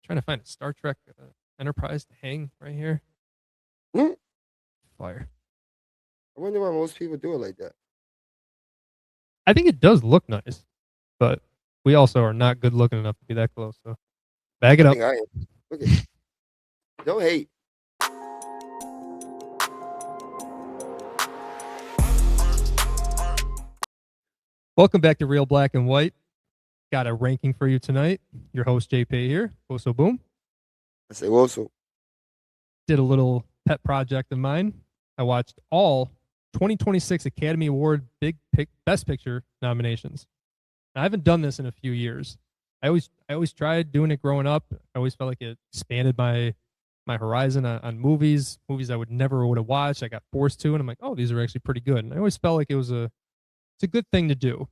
Trying to find a Star Trek Enterprise to hang right here. Mm. Fire. I wonder why most people do it like that. I think it does look nice, but we also are not good looking enough to be that close. So bag it I up. think I am. Look at Don't hate. Welcome back to Real Black and White. Got a ranking for you tonight. Your host JP here. Also boom. I say also. Did a little pet project of mine. I watched all 2026 Academy Award Best Picture nominations. Now, I haven't done this in a few years. I always tried doing it growing up. I always felt like it expanded my horizon on movies I would have watched. I got forced to, and I'm like, oh, these are actually pretty good. And I always felt like it's a good thing to do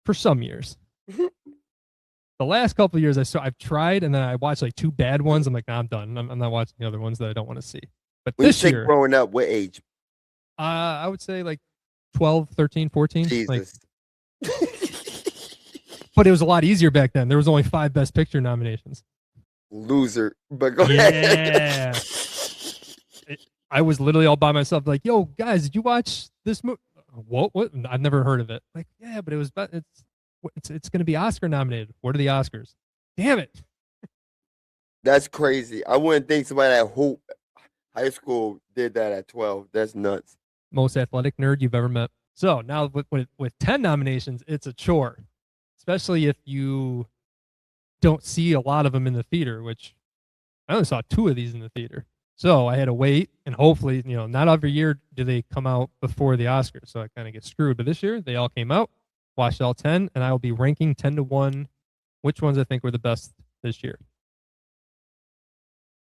for some years. The last couple of years, I've tried, and then I watched like two bad ones. I'm like, nah, I'm done. I'm not watching the other ones that I don't want to see. But When you this say year, growing up, what age? I would say like 12, 13, 14. Like, Jesus. but it was a lot easier back then. There was only 5 Best Picture nominations. Loser. But go Yeah. ahead. I was literally all by myself, like, yo, guys, did you watch this movie? What? I've never heard of it. Like, yeah, but it's going to be Oscar nominated. What are the Oscars? Damn it. That's crazy. I wouldn't think somebody at Hope High School did that at 12. That's nuts. Most athletic nerd you've ever met. So now with 10 nominations, it's a chore, especially if you don't see a lot of them in the theater, which I only saw 2 of these in the theater. So I had to wait, and hopefully, not every year do they come out before the Oscars. So I kind of get screwed. But this year, they all came out, watched all 10, and I will be ranking 10 to 1 which ones I think were the best this year.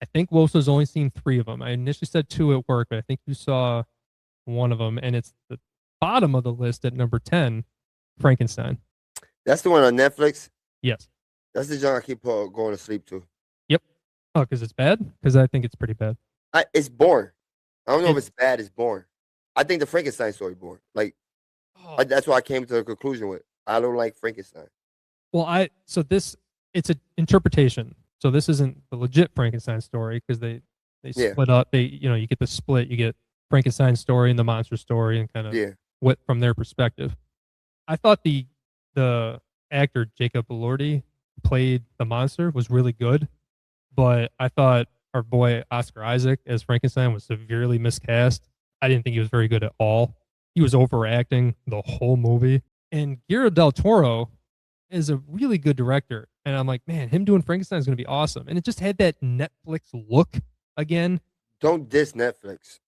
I think Woso's only seen 3 of them. I initially said 2 at work, but I think you saw one of them, and it's the bottom of the list at number 10, Frankenstein. That's the one on Netflix? Yes. That's the genre I keep going to sleep to. Yep. Oh, because it's bad? Because I think it's pretty bad. It's boring. I don't know if it's bad. It's boring. I think the Frankenstein story boring. Like, that's what I came to the conclusion with. I don't like Frankenstein. Well, it's an interpretation. So this isn't the legit Frankenstein story because they split up. You get the split. You get Frankenstein's story and the monster story, and kind of what from their perspective. I thought the actor Jacob Elordi played the monster was really good, but I thought our boy Oscar Isaac as Frankenstein was severely miscast. I didn't think he was very good at all. He was overacting the whole movie. And Guillermo del Toro is a really good director. And I'm like, man, him doing Frankenstein is going to be awesome. And it just had that Netflix look again. Don't diss Netflix.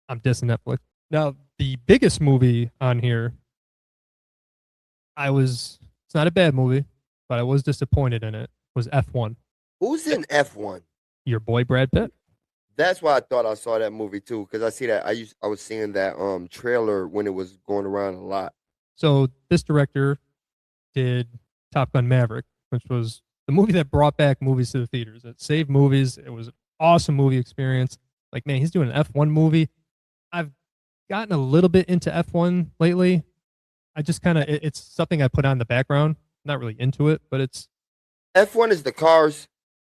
I'm dissing Netflix. Now, the biggest movie on here, it's not a bad movie, but I was disappointed in it, was F1. Who's in F1? Your boy Brad Pitt. That's why I thought I saw that movie too, because I see that I was seeing that trailer when it was going around a lot. So this director did Top Gun Maverick, which was the movie that brought back movies to the theaters. It saved movies. It was an awesome movie experience. Like, man, he's doing an F1 movie. I've gotten a little bit into F1 lately. I just it's something I put on in the background. Not really into it, but it's F1 is the cars.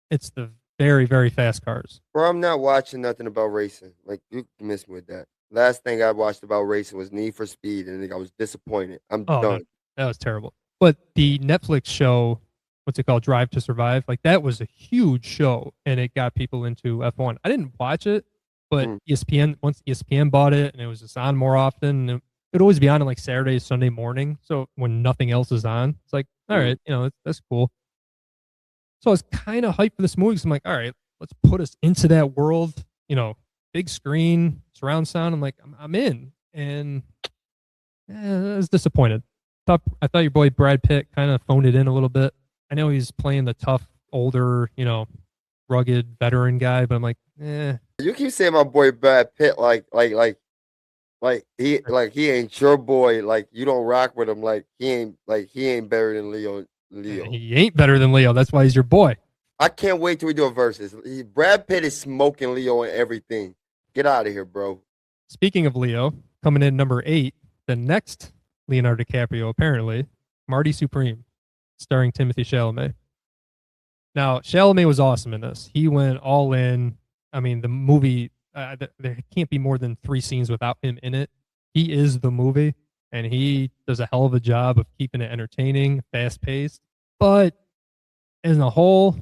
It's the very, very fast cars. Bro, I'm not watching nothing about racing. Like, you missed me with that. Last thing I watched about racing was Need for Speed, and I was disappointed. I'm done. No, that was terrible. But the Netflix show, what's it called, Drive to Survive, like that was a huge show, and it got people into F1. I didn't watch it, but once ESPN bought it, and it was just on more often, it would always be on like Saturday, Sunday morning. So when nothing else is on, it's like, all right, that's cool. So I was kind of hyped for this movie because I'm like, all right, let's put us into that world, big screen, surround sound. I'm like, I'm in. And I was disappointed. I thought your boy Brad Pitt kind of phoned it in a little bit. I know he's playing the tough, older, rugged veteran guy, but I'm like, You keep saying my boy Brad Pitt like he ain't your boy. Like, you don't rock with him. Like he ain't better than Leo. He ain't better than Leo. That's why he's your boy. I can't wait till we do a versus. Brad Pitt is smoking Leo and everything. Get out of here, bro. Speaking of Leo, coming in number 8, the next Leonardo DiCaprio, apparently, Marty Supreme, starring Timothy Chalamet. Now, Chalamet was awesome in this. He went all in. I mean, the movie, there can't be more than 3 scenes without him in it. He is the movie, and he does a hell of a job of keeping it entertaining, fast paced. But as a whole,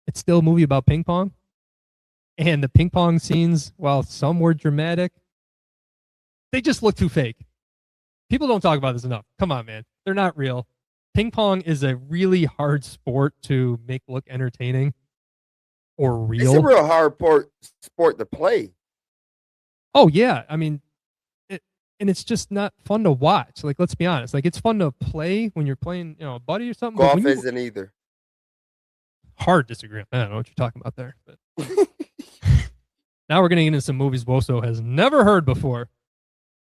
it's still a movie about ping pong. And the ping pong scenes, while some were dramatic, they just look too fake. People don't talk about this enough. Come on, man. They're not real. Ping pong is a really hard sport to make look entertaining or real. It's a real hard sport to play. Oh yeah, I mean, and it's just not fun to watch. Like, let's be honest. Like, it's fun to play when you're playing, a buddy or something. Golf isn't either. Hard disagree. I don't know what you're talking about there. But now we're gonna get into some movies Woso has never heard before.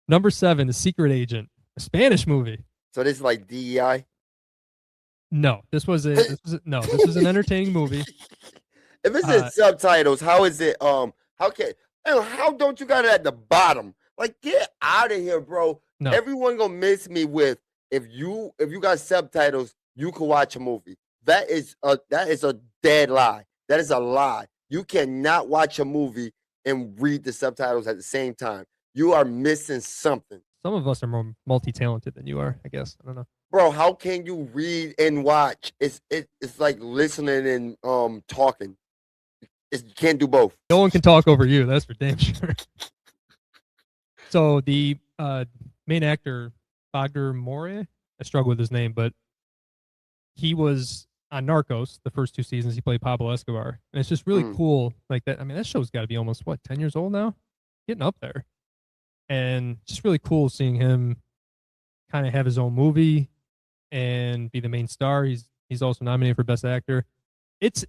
Number 7, The Secret Agent, a Spanish movie. So this is like DEI. No, this was an entertaining movie. If it's in subtitles, how is it? How don't you got it at the bottom? Like, get out of here, bro. No. Everyone gonna miss me with if you got subtitles, you can watch a movie. That is a dead lie. That is a lie. You cannot watch a movie and read the subtitles at the same time. You are missing something. Some of us are more multi-talented than you are, I guess. I don't know. Bro, how can you read and watch? It's like listening and talking. You can't do both. No one can talk over you. That's for damn sure. So the main actor, Bagher More, I struggle with his name, but he was on Narcos the first 2 seasons. He played Pablo Escobar, and it's just really cool. Like that. I mean, that show's got to be almost 10 years old now, getting up there, and just really cool seeing him kind of have his own movie and be the main star. He's also nominated for Best Actor. It's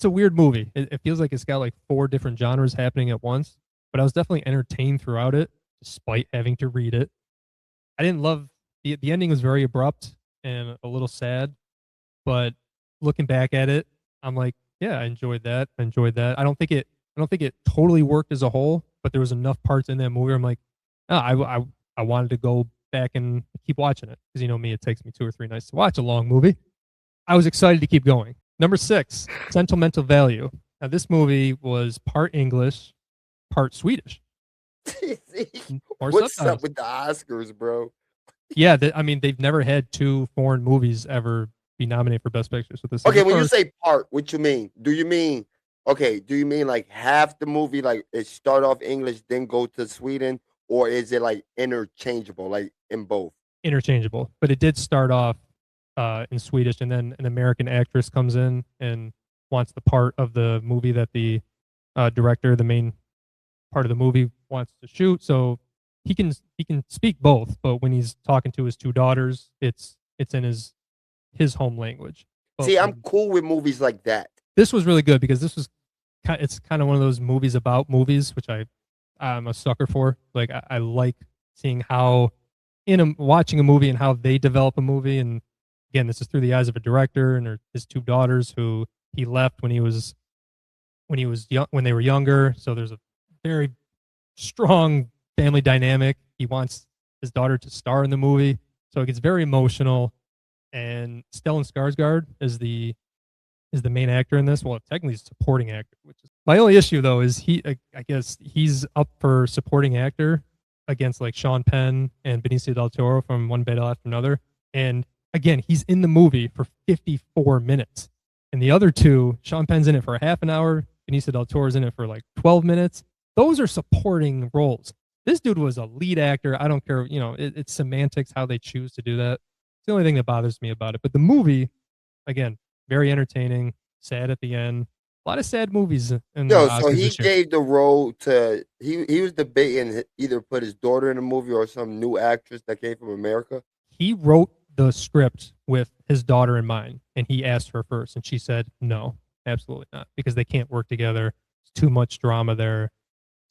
a weird movie. It feels like it's got like 4 different genres happening at once, but I was definitely entertained throughout it, despite having to read it. I didn't love the ending was very abrupt and a little sad, but looking back at it, I'm like, yeah, I enjoyed that. I don't think it totally worked as a whole, but there was enough parts in that movie where I'm like, I wanted to go back and keep watching it because me, it takes me 2 or 3 nights to watch a long movie. I was excited to keep going. Number 6, Sentimental Value. Now this movie was part English, part Swedish. What's up with the Oscars, bro? Yeah, I mean, they've never had 2 foreign movies ever be nominated for Best Picture. So this. Okay, when you say part, what you mean? Do you mean like half the movie, like it start off English, then go to Sweden, or is it like interchangeable, like in both? Interchangeable, but it did start off in Swedish, and then an American actress comes in and wants the part of the movie that the director, the main part of the movie, wants to shoot. So he can speak both, but when he's talking to his 2 daughters, it's in his home language. But see, I'm cool with movies like that. This was really good because it's kind of one of those movies about movies, which I'm a sucker for. Like I like seeing how watching a movie and how they develop a movie. And again, this is through the eyes of a director and his 2 daughters who he left when they were younger. So there's a very strong family dynamic. He wants his daughter to star in the movie, so it gets very emotional. And Stellan Skarsgård is the main actor in this. Well, technically he's a supporting actor, which is my only issue though is I guess he's up for supporting actor against like Sean Penn and Benicio del Toro from One Battle After Another. And again, he's in the movie for 54 minutes. And the other 2, Sean Penn's in it for a half an hour, Benicio del Toro's in it for like 12 minutes. Those are supporting roles. This dude was a lead actor. I don't care, it's semantics how they choose to do that. It's the only thing that bothers me about it. But the movie, again, very entertaining, sad at the end. A lot of sad movies in the Oscars so he this year. gave the role to he was debating either put his daughter in the movie or some new actress that came from America. He wrote the script with his daughter in mind, and he asked her first, and she said no, absolutely not, because they can't work together. It's too much drama there,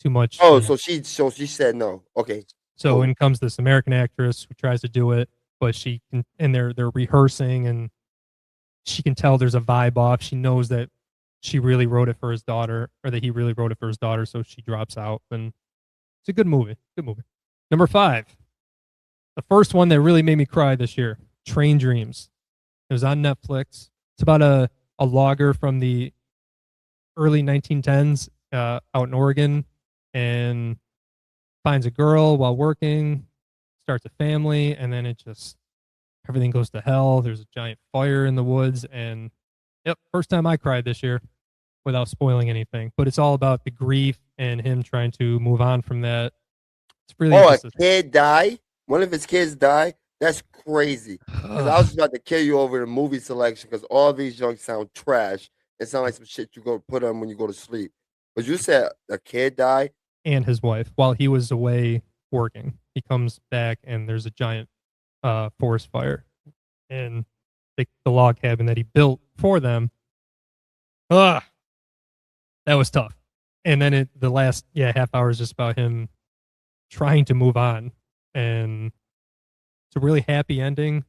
too much. So she said no. Okay. So in comes this American actress who tries to do it, but she can, and they're rehearsing, and she can tell there's a vibe off. She knows that she really wrote it for his daughter, or that he really wrote it for his daughter, so she drops out. And it's a good movie. Good movie. Number 5, the first one that really made me cry this year, Train Dreams. It was on Netflix. It's about a a logger from the early 1910s out in Oregon, and finds a girl while working, starts a family, and then it just everything goes to hell. There's a giant fire in the woods, and yep, first time I cried this year without spoiling anything. But it's all about the grief and him trying to move on from that. It's really Oh, just a kid die? One of his kids die? That's crazy. Because I was about to kill you over the movie selection because all these junks sound trash. It sounds like some shit you go put on when you go to sleep. But you said a kid died? And his wife while he was away working. He comes back and there's a giant forest fire in the log cabin that he built for them. That was tough. And then the last half hour is just about him trying to move on, and it's a really happy ending,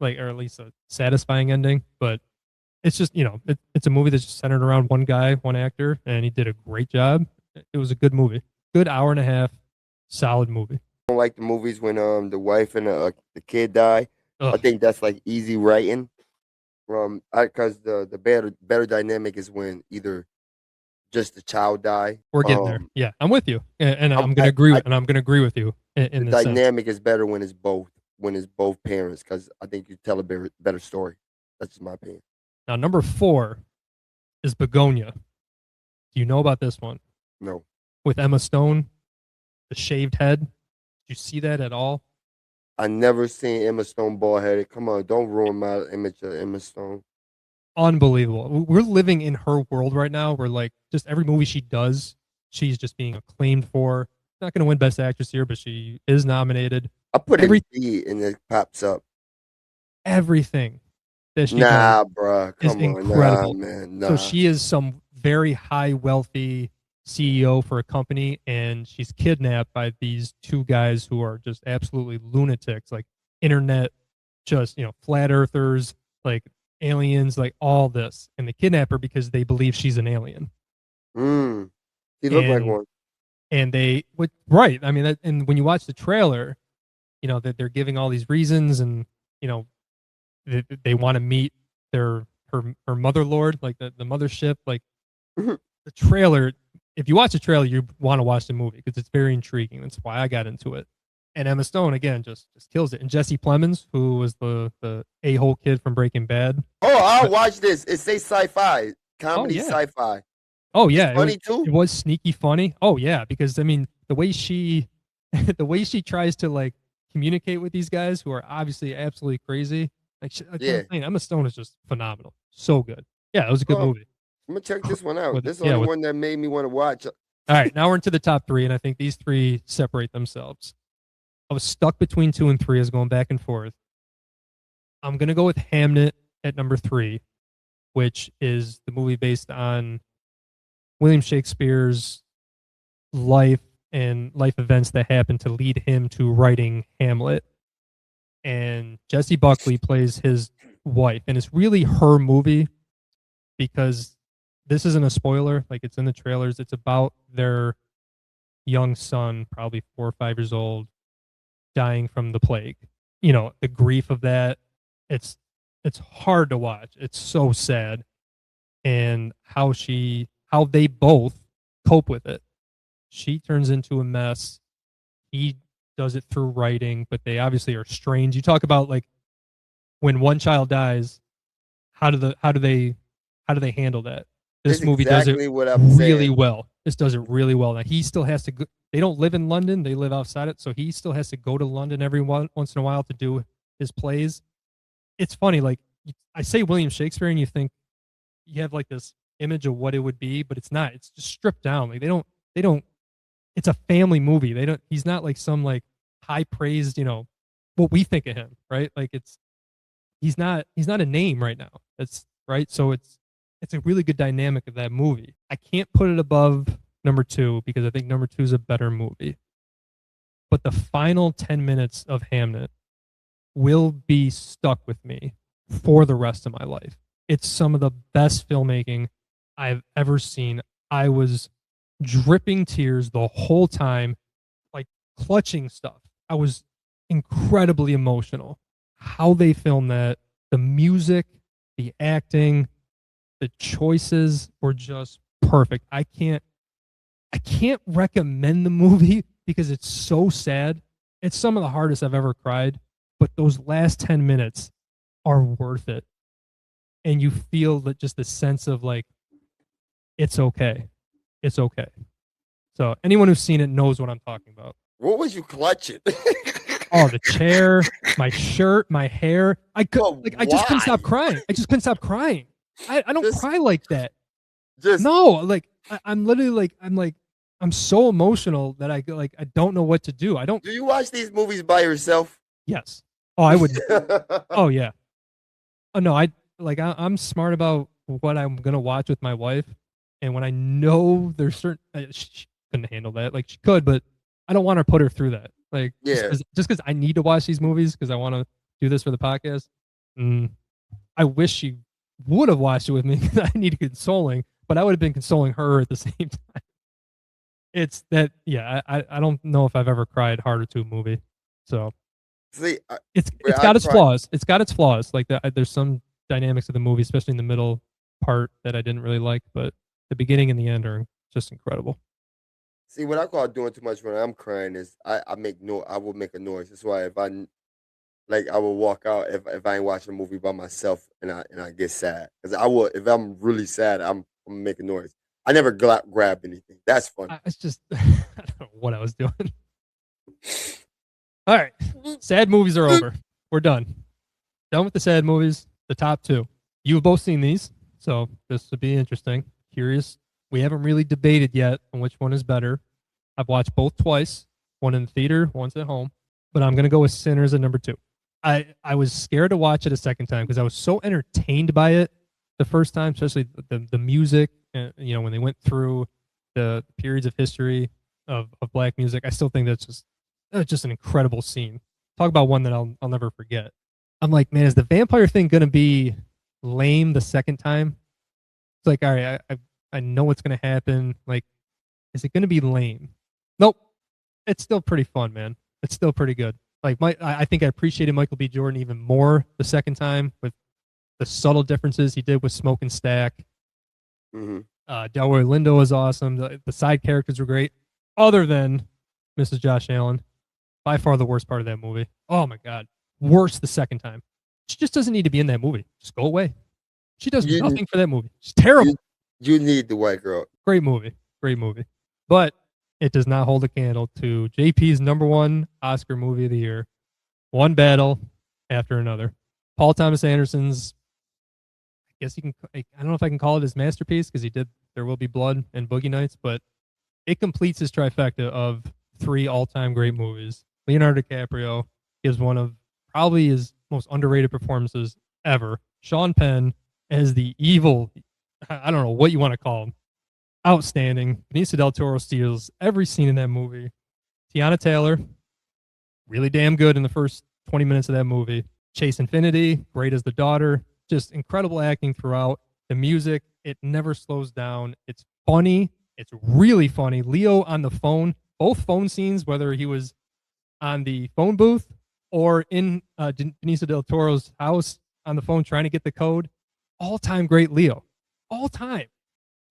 like, or at least a satisfying ending. But it's just it's a movie that's just centered around one guy, one actor, and he did a great job. It was a good movie, good hour and a half, solid movie. I don't like the movies when the wife and the kid die. Ugh. I think that's like easy writing. Because the better dynamic is when either just the child die. We're getting there. Yeah, I'm with you, and I'm gonna agree. And I'm gonna agree with you. In the dynamic is better when it's both parents, because I think you tell a better story. That's just my opinion. Now, number 4 is Begonia. Do you know about this one? No. With Emma Stone, the shaved head. Did you see that at all? I never seen Emma Stone bald headed. Come on, don't ruin my image of Emma Stone. Unbelievable. We're living in her world right now where, like, just every movie she does, she's just being acclaimed for. Not going to win Best Actress here, but she is nominated. I put it in and it pops up. Everything that she does bruh, come is incredible. Nah, man. Nah. So she is some very high, wealthy CEO for a company, and she's kidnapped by these two guys who are just absolutely lunatics, like internet, just flat earthers, like aliens, like all this, and they kidnap her because they believe she's an alien. She looked like one. And right. I mean, and when you watch the trailer, that they're giving all these reasons, and they want to meet her mother lord, like the mothership, like the trailer. If you watch the trailer, you want to watch the movie because it's very intriguing. That's why I got into it. And Emma Stone again just kills it. And Jesse Plemons, who was the a-hole kid from Breaking Bad. Oh, I'll watch this. It says sci-fi comedy, sci-fi. Oh yeah, funny too. It was sneaky funny. Oh yeah, because I mean the way she tries to like communicate with these guys who are obviously absolutely crazy. Like Emma Stone is just phenomenal. So good. Yeah, it was a good movie. I'm gonna check this one out. This is the only one that made me want to watch. All right, now we're into the top 3, and I think these 3 separate themselves. I was stuck between 2 and 3. I was going back and forth. I'm gonna go with Hamnet at number 3, which is the movie based on William Shakespeare's life and life events that happened to lead him to writing Hamlet. And Jessie Buckley plays his wife, and it's really her movie because this isn't a spoiler. Like, it's in the trailers. It's about their young son, probably 4 or 5 years old, dying from the plague. The grief of that. It's hard to watch. It's so sad. And how they both cope with it. She turns into a mess. He does it through writing, but they obviously are strained. You talk about, like, when one child dies, how do they handle that? This movie does it really well. This does it really well. Now he still has to go. They don't live in London. They live outside it. So he still has to go to London every once in a while to do his plays. It's funny. Like, I say William Shakespeare and you think you have like this image of what it would be, but it's not. It's just stripped down. Like, they don't, it's a family movie. He's not like some like high praised, what we think of him, right? Like, he's not a name right now. That's right. So it's a really good dynamic of that movie. I can't put it above number 2 because I think number 2 is a better movie. But the final 10 minutes of Hamnet will be stuck with me for the rest of my life. It's some of the best filmmaking I've ever seen. I was dripping tears the whole time, like clutching stuff. I was incredibly emotional. How they filmed that, the music, the acting, The choices were just perfect. I can't recommend the movie because it's so sad. It's some of the hardest I've ever cried, but those last 10 minutes are worth it. And you feel that just the sense of like, it's okay. It's okay. So anyone who's seen it knows what I'm talking about. What was you clutching? Oh, the chair, my shirt, my hair. I just couldn't stop crying. I just couldn't stop crying. I don't cry like that. No, like I'm literally like I'm so emotional that I don't know what to do. I don't. Do you watch these movies by yourself? Yes. Oh, I would. Oh yeah. Oh no, I'm smart about what I'm gonna watch with my wife, and when I know there's certain she couldn't handle that. Like she could, but I don't want to put her through that. Like just because I need to watch these movies because I want to do this for the podcast. I wish she would have watched it with me because I need consoling, but I would have been consoling her at the same time. It's that, yeah. I don't know if I've ever cried harder to a movie. So see, it's got its flaws. It's got its flaws. Like there's some dynamics of the movie, especially in the middle part, that I didn't really like, but the beginning and the end are just incredible. See, what I call doing too much when I'm crying is I will make a noise. That's why if I will walk out if I ain't watching a movie by myself and I get sad, because I will, if I'm really sad, I'm gonna make a noise. I never grab anything. That's fun. It's just I don't know what I was doing. All right, sad movies are over. We're done with the sad movies. The top two. You've both seen these, so this would be interesting. Curious. We haven't really debated yet on which one is better. I've watched both twice, one in the theater, once at home, but I'm going to go with Sinners at number 2. I was scared to watch it a second time because I was so entertained by it the first time, especially the music, and, when they went through the periods of history of black music. I still think that's just an incredible scene. Talk about one that I'll never forget. I'm like, man, is the vampire thing going to be lame the second time? It's like, all right, I know what's going to happen. Like, is it going to be lame? Nope. It's still pretty fun, man. It's still pretty good. Like, I think I appreciated Michael B. Jordan even more the second time with the subtle differences he did with Smoke and Stack. Mm-hmm. Delroy Lindo was awesome. The side characters were great, other than Mrs. Josh Allen. By far the worst part of that movie. Oh my God. Worse the second time. She just doesn't need to be in that movie. Just go away. She does nothing for that movie. She's terrible. You need the white girl. Great movie. But it does not hold a candle to JP's number 1 Oscar movie of the year. One battle after another. Paul Thomas Anderson's, I guess I don't know if I can call it his masterpiece because he did There Will Be Blood and Boogie Nights, but it completes his trifecta of 3 all-time great movies. Leonardo DiCaprio gives one of probably his most underrated performances ever. Sean Penn as the evil, I don't know what you want to call him. Outstanding. Benicio del Toro steals every scene in that movie. Tiana Taylor, really damn good in the first 20 minutes of that movie. Chase Infinity, great as the daughter. Just incredible acting throughout. The music, it never slows down. It's funny. It's really funny. Leo on the phone, both phone scenes, whether he was on the phone booth or in Benicio del Toro's house on the phone trying to get the code. All-time great Leo. All time.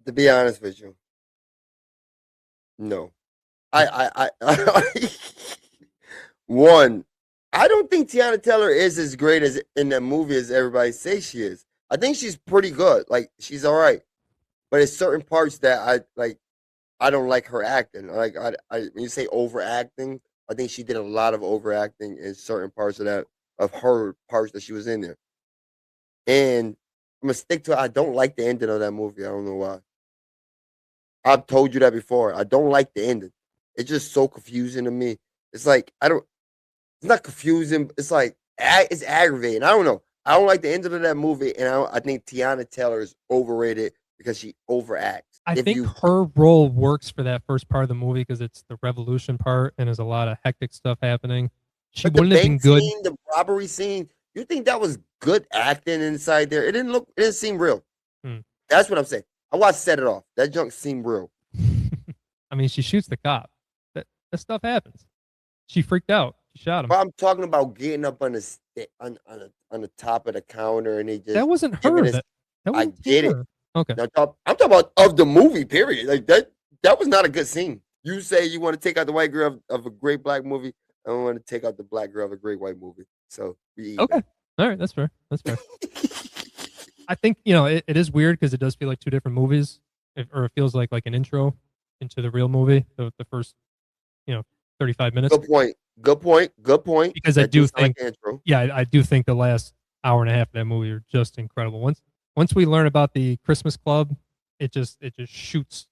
To be honest with you, no. I one, I don't think Tiana Taylor is as great as in that movie as everybody says she is. I think she's pretty good. Like, she's all right. But it's certain parts that I don't like her acting. Like, when you say overacting, I think she did a lot of overacting in certain parts of her parts that she was in there. And I'm gonna stick to it. I don't like the ending of that movie. I don't know why. I've told you that before. I don't like the ending. It's just so confusing to me. It's like it's not confusing. It's like it's aggravating. I don't know. I don't like the ending of that movie, and I think Tiana Taylor is overrated because she overacts. I think her role works for that first part of the movie because it's the revolution part and there's a lot of hectic stuff happening. She wouldn't have been good. The robbery scene. You think that was good acting inside there? It didn't seem real. That's what I'm saying. I watched Set It Off. That junk seemed real. I mean, she shoots the cop. That stuff happens. She freaked out. She shot him. But I'm talking about getting up on the top of the counter and he just that wasn't her. That I get it. Okay. Now, I'm talking about of the movie. Period. Like that was not a good scene. You say you want to take out the white girl of a great black movie. I don't want to take out the black girl of a great white movie. So we even. Okay. All right. That's fair. That's fair. I think, you know, it is weird because it does feel like two different movies, or it feels like an intro into the real movie. The first, 35 minutes. Good point. Good point. Good point. Because I do think, I do think the last hour and a half of that movie are just incredible. Once we learn about the Christmas Club, it just shoots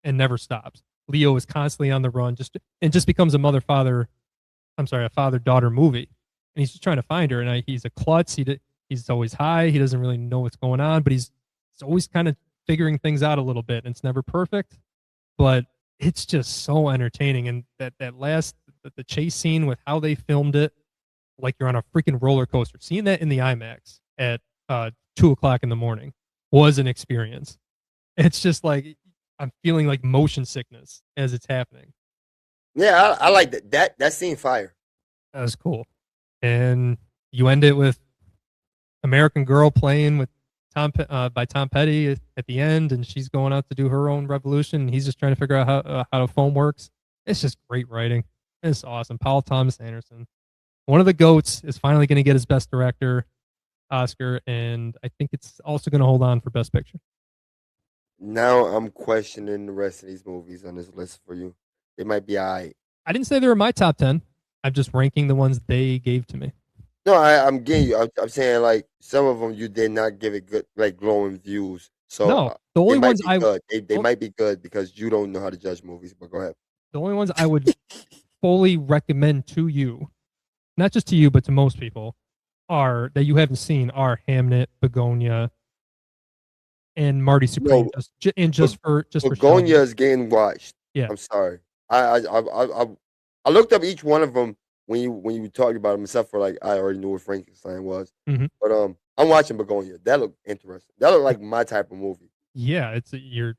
and never stops. Leo is constantly on the run, just becomes a father-daughter movie, and he's just trying to find her. And he's a klutz. He's always high. He doesn't really know what's going on, but he's always kind of figuring things out a little bit. And it's never perfect, but it's just so entertaining. And that last the chase scene with how they filmed it, like you're on a freaking roller coaster. Seeing that in the IMAX at 2:00 in the morning was an experience. It's just like I'm feeling like motion sickness as it's happening. Yeah, I like that. That scene fire. That was cool. And you end it with American Girl playing with by Tom Petty at the end, and she's going out to do her own revolution, and he's just trying to figure out how the phone works. It's just great writing. It's awesome. Paul Thomas Anderson, one of the GOATs, is finally going to get his Best Director Oscar, and I think it's also going to hold on for Best Picture. Now I'm questioning the rest of these movies on this list for you. They might be all right. I didn't say they were my top 10. I'm just ranking the ones they gave to me. No, I'm getting you. I'm saying like some of them you did not give it good, like glowing views. So no, the only ones they might be good because you don't know how to judge movies. But go ahead. The only ones I would fully recommend to you, not just to you but to most people, are that you haven't seen are Hamnet, Begonia, and Marty Supreme. Begonia is getting watched. Yeah, I'm sorry. I looked up each one of them when you talked about them, except for like I already knew what Frankenstein was. Mm-hmm. But I'm watching Begonia. That looked interesting. That looked like my type of movie. Yeah, it's you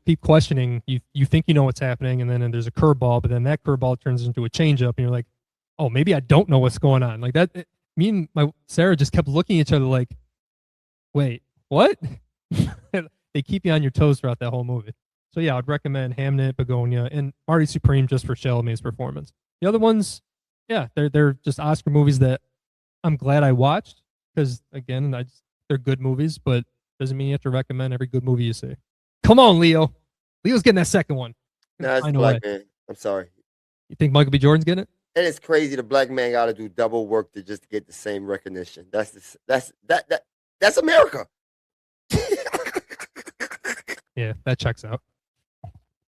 keep questioning. You think you know what's happening, and then there's a curveball, but then that curveball turns into a changeup, and you're like, oh, maybe I don't know what's going on. Like that. Me and my Sarah just kept looking at each other like, wait, what? They keep you on your toes throughout that whole movie. So yeah, I'd recommend Hamnet, Begonia, and Marty Supreme just for Chalamet's performance. The other ones, yeah, they're just Oscar movies that I'm glad I watched because again, they're good movies, but doesn't mean you have to recommend every good movie you see. Come on, Leo. Leo's getting that second one. Nah, it's Black Man. I'm sorry. You think Michael B. Jordan's getting it? And it's crazy. The black man got to do double work to just get the same recognition. That's America. Yeah, that checks out.